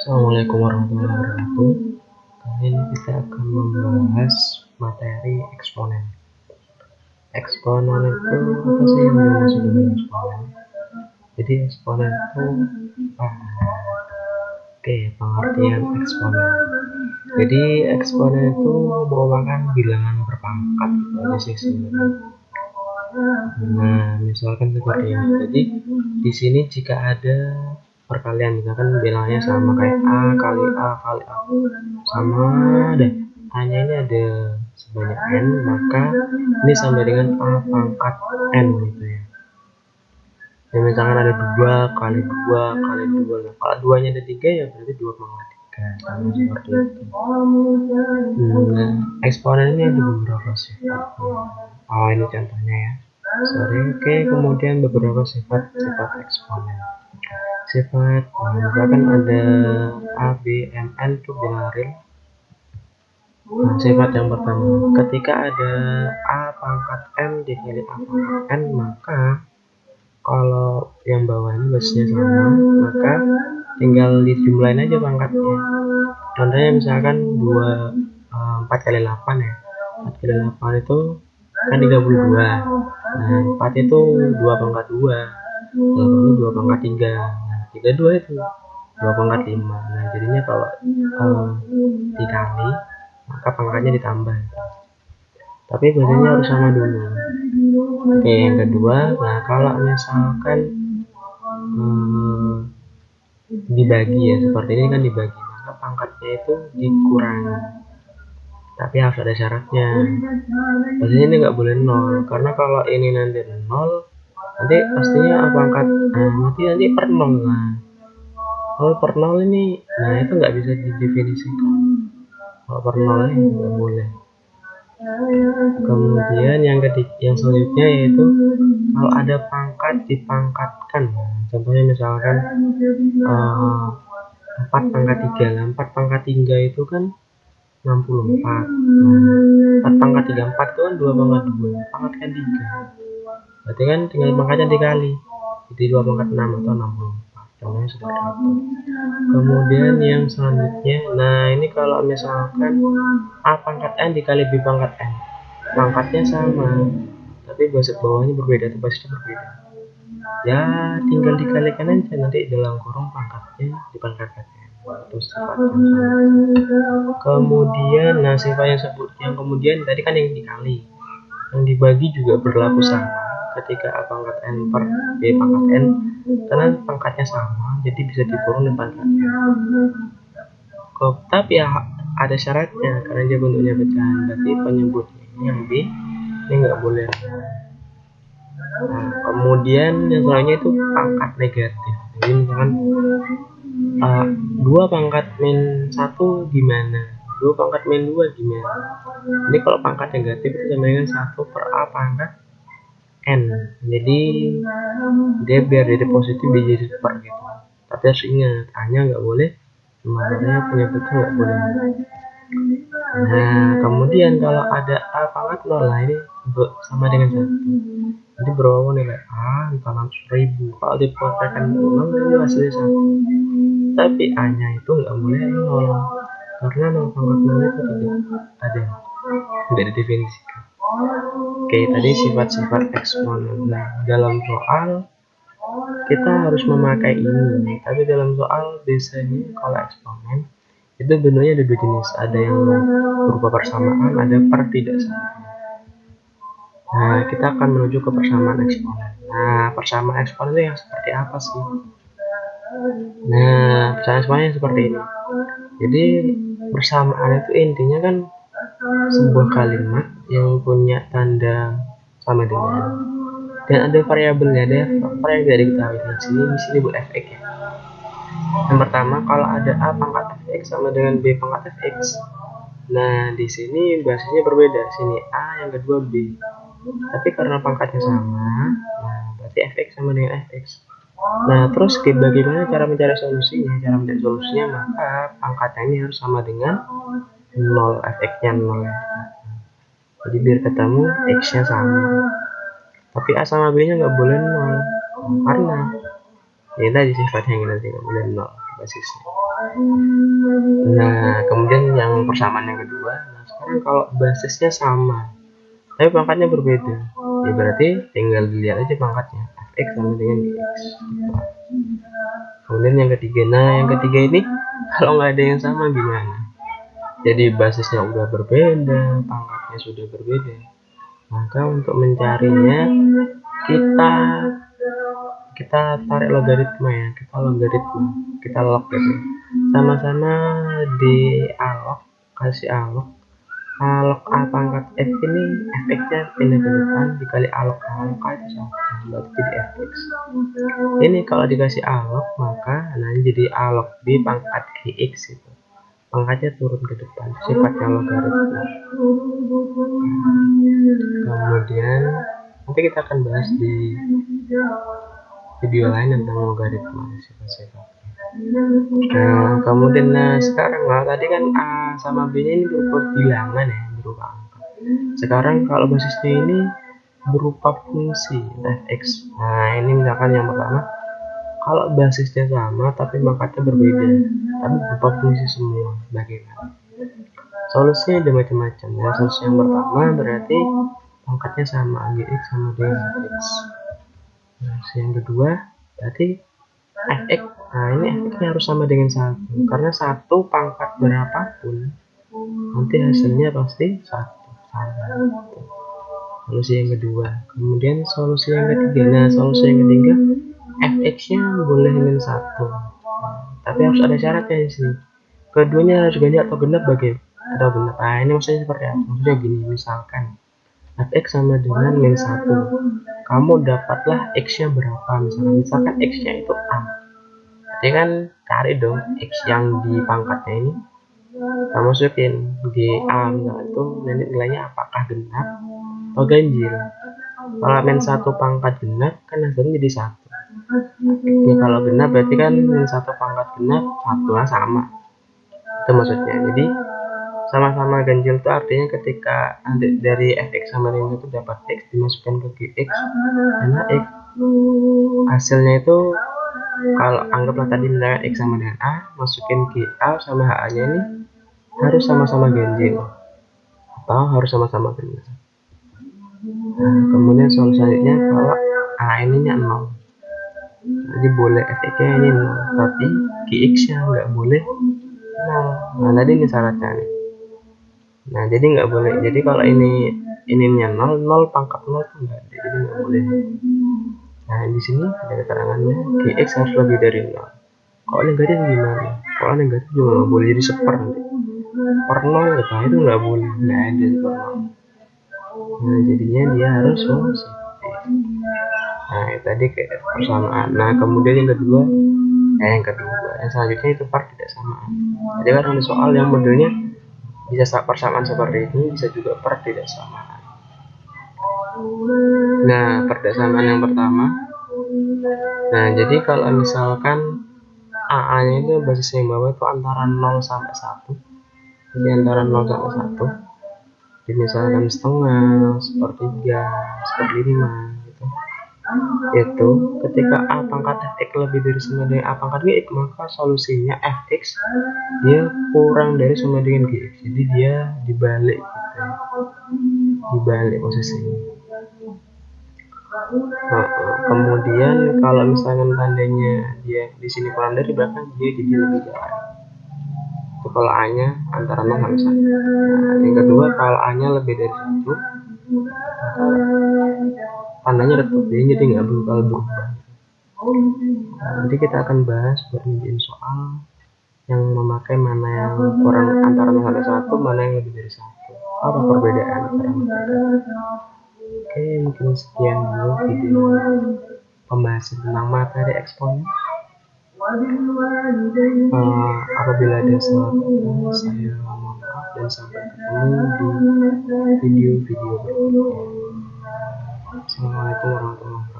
Assalamualaikum warahmatullahi wabarakatuh. Kali ini kita akan membahas materi eksponen. Eksponen itu apa sih yang dimaksud dengan eksponen? Jadi eksponen itu pengertian eksponen. Jadi eksponen itu merupakan bilangan berpangkat aja sih sebenarnya. Nah, misalkan seperti ini. Jadi di sini jika ada perkalian, misalkan bilangnya sama kayak A kali A kali A, sama deh, A-nya ini ada sebanyak N, maka ini sama dengan A pangkat N gitu ya. Dan misalkan ada 2 kali 2 kali 2, nah, kalau 2 nya ada 3 ya berarti 2 pangkat 3, sama seperti itu. Nah, eksponen ini ada beberapa sifat. Ini contohnya ya. Oke, kemudian beberapa sifat eksponen. Sifat, misalkan ada A, B, M, N itu bilangan real. Nah, sifat yang pertama, ketika ada A pangkat M dikali A pangkat N, maka kalau yang bawah ini basisnya sama, maka tinggal dijumlahin aja pangkatnya. Contohnya misalkan 4 kali 8 ya. 4 kali 8 itu kan 32. Nah, 4 itu 2 pangkat 2. 8 itu 2 pangkat 3. Nah, 32 itu 2 pangkat 5. Nah, jadinya kalau dikali, maka pangkatnya ditambah. Tapi biasanya harus sama dulu. Oke, yang kedua, nah kalau misalkan dibagi ya, seperti ini kan dibagi, maka pangkatnya itu dikurangi. Tapi harus ada syaratnya. Biasanya ini nggak boleh 0, karena kalau ini nanti 0, nanti pastinya pangkat nanti per 0. Nah, kalau per 0 ini, nah itu nggak bisa didefinisikan. Kalau per 0 ini nggak boleh. Kemudian yang selanjutnya yaitu kalau ada pangkat dipangkatkan. Contohnya misalkan 4 pangkat 3. Nah, 4 pangkat 3 itu kan 64. Nah, 4 pangkat 34 itu kan 2 pangkat 2. Pangkatkan 3. Berarti kan tinggal pangkatnya dikali. Jadi 2 pangkat 6 atau 64. Contohnya seperti itu. Kemudian yang selanjutnya, nah ini kalau misalkan A pangkat N dikali B pangkat N, pangkatnya sama, tapi basis bawahnya berbeda atau basisnya berbeda. Ya tinggal dikalikan aja, nanti dalam kurung pangkatnya dipangkatkan. Itu sifat yang sama. Kemudian nah sifat yang kemudian tadi kan yang dikali, yang dibagi juga berlaku sama. Ketika A pangkat N per B pangkat N, karena pangkatnya sama, jadi bisa dikurung dan pangkatnya. Tapi ya ada syaratnya, karena dia bentuknya pecahan, berarti penyebutnya yang B ini nggak boleh. Nah, kemudian yang selanjutnya itu pangkat negatif. Jadi misalkan 2 pangkat min 1 gimana? 2 pangkat min 2 gimana? Ini kalau pangkat negatif itu sama dengan 1 per A pangkat N. Jadi dia biar jadi positif dia jadi per gitu. Tapi harus ingat, A-nya nggak boleh, makanya penyebutnya nggak boleh. Nah, kemudian kalau ada A pangkat 0, nah ini sama dengan 1. Jadi berapa nilai A? 400.000. Kalau dipraktekkan 0, itu hasilnya 1. Tapi A-nya itu nggak boleh 0. Karena 0 pangkat 0 itu tidak didefinisikan. Oke, tadi sifat-sifat eksponen. Nah, dalam soal kita harus memakai ini. Tapi dalam soal biasanya kalau eksponen itu bentuknya ada 2 jenis. Ada yang berupa persamaan, ada pertidaksamaan. Nah, kita akan menuju ke persamaan eksponen. Nah, persamaan eksponen itu yang seperti apa sih? Nah, persamaan eksponen seperti ini. Jadi persamaan itu intinya kan sebuah kalimat yang punya tanda sama dengan, dan ada variabelnya, ada variabel dari diketahui di sini buat fx ya. Yang pertama, kalau ada A pangkat fx sama dengan B pangkat fx. Nah, di sini basisnya berbeda. Sini A, yang kedua B. Tapi karena pangkatnya sama, nah berarti fx sama dengan fx. Nah, terus bagaimana cara mencari solusinya? Cara mencari solusinya, maka pangkatnya ini harus sama dengan 0, fx-nya 0 ya. Jadi biar ketemu x-nya sama. Tapi A sama B-nya nggak boleh 0. Karena ini tadi sifatnya yang nanti nggak boleh 0 basisnya. Nah, kemudian yang persamaan yang kedua, nah sekarang kalau basisnya sama tapi pangkatnya berbeda, ya berarti tinggal dilihat aja pangkatnya, fx sama dengan dx. Kemudian yang ketiga, nah yang ketiga ini kalau nggak ada yang sama gimana? Jadi basisnya udah berbeda, pangkatnya sudah berbeda, maka untuk mencarinya kita kita tarik logaritma ya, kita log gitu, sama-sama di alog, kasih alog A pangkat f ini fx nya pindah ke depan dikali alog A itu sama, berarti jadi fx. Ini kalau dikasih alog maka nanti jadi alog b pangkat gx itu, pangkatnya turun ke depan, sifatnya logaritma. Kemudian nanti kita akan bahas di video lain tentang logaritma sifat-sifat. Nah kemudian sekarang tadi kan a sama b nya ini berupa bilangan ya, berupa angka. Sekarang kalau basisnya ini berupa fungsi fx. Nah ini misalkan yang pertama, kalau basisnya sama tapi pangkatnya berbeda, tapi berupa fungsi semua, bagaimana? Solusinya ada macam-macam ya. Solusi yang pertama berarti pangkatnya sama, gx sama dengan fx. Solusi yang kedua berarti fx. Nah ini fx-nya harus sama dengan 1, karena 1 pangkat berapapun nanti hasilnya pasti 1 sama. Solusi yang kedua. Kemudian solusi yang ketiga, nah solusi yang ketiga fx-nya boleh min 1, tapi harus ada syaratnya di sini, keduanya harus ganjil atau genap atau genap. Nah ini maksudnya seperti apa? Maksudnya gini, misalkan fx sama dengan min 1, kamu dapatlah x nya berapa, misalkan x nya itu a, jadi kan cari dong x yang di pangkatnya ini, kamu masukin di a misalkan itu nanti nilainya apakah genap atau ganjil. Kalau min 1 pangkat genap kan hasilnya jadi 1 ya, kalau genap berarti kan min 1 pangkat genap 1 lah sama, itu maksudnya. Jadi sama-sama ganjil itu artinya ketika nanti dari fx sama dengan itu dapat x dimasukkan ke gx karena x hasilnya itu, kalau anggaplah tadi misalnya x sama dengan a, masukin ga sama ha nya ini harus sama-sama ganjil atau harus sama-sama genap. Nah, kemudian solusi selanjutnya kalau a ininya 0, jadi boleh fx nya ini 0 tapi gx nya nggak boleh 0. Nah tadi ini syaratnya nih. Nah jadi nggak boleh, jadi kalau ininya 0 pangkat 0 itu nggak ada, jadi nggak boleh. Nah di sini ada keterangannya gx harus lebih dari 0. Kalau negatif gimana? Kalau negatif juga nggak boleh, jadi seper nanti per 0 gitu, itu nggak boleh, nggak ada per 0. Nah jadinya dia harus positif. Nah itu tadi kayak persamaan. Nah kemudian yang kedua yang selanjutnya itu part tidak samaan. Jadi kan ada soal yang modelnya bisa persamaan seperti ini, bisa juga per tidak samaan. Nah persamaan yang pertama, nah jadi kalau misalkan AA nya itu basis yang bawah itu antara 0 sampai 1, jadi antara 0 sampai 1, jadi misalkan setengah, sepertiga, seperlima gitu. Itu ketika a pangkat fx lebih dari sama dengan a pangkat gx, maka solusinya fx dia kurang dari sama dengan gx, jadi dia dibalik gitu, dibalik posisinya. Kemudian kalau misalkan tandanya dia di sini kurang dari, bahkan dia jadi lebih jauh. Itu kalau a nya antara 0 sampai 1. Nah, yang kedua kalau a nya lebih dari 1, tandanya tetap dia jadi nggak berubah. Nah, nanti kita akan bahas buat ngerjain soal yang memakai mana yang kurang antara 0 sampai 1, mana yang lebih dari 1, apa perbedaan antara mereka. Oke, mungkin sekian dulu video pembahasan tentang materi eksponen. Apabila ada salah kata, saya mohon maaf dan sampai ketemu di video-video berikutnya. Assalamualaikum warahmatullahi wabarakatuh.